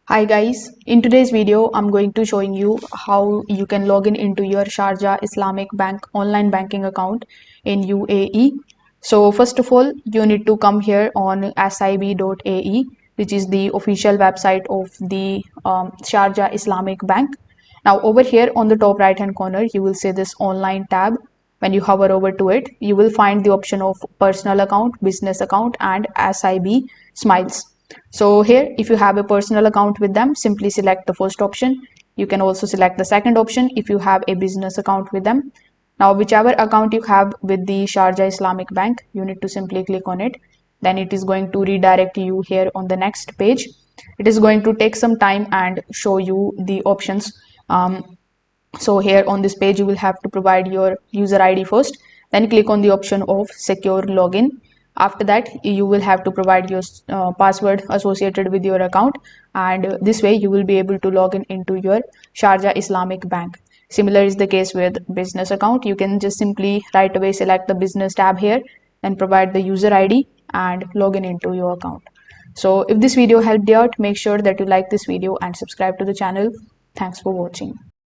Hi guys, in today's video I'm going to showing you how you can log in into your Sharjah Islamic Bank online banking account in UAE. So first of all, you need to come here on sib.ae, which is the official website of the Sharjah Islamic Bank. Now over here on the top right hand corner, you will see this online tab. When you hover over to it, you will find the option of personal account, business account and SIB Smiles. So here, if you have a personal account with them, simply select the first option. You can also select the second option if you have a business account with them. Now, whichever account you have with the Sharjah Islamic Bank, you need to simply click on it. Then it is going to redirect you here on the next page. It is going to take some time and show you the options. So here on this page, you will have to provide your user ID first, then click on the option of secure login. After that, you will have to provide your password associated with your account, and this way you will be able to log in into your Sharjah Islamic Bank. Similar is the case with business account. You can just simply right away select the business tab here, then provide the user ID and log in into your account. So if this video helped you out, make sure that you like this video and subscribe to the channel. Thanks for watching.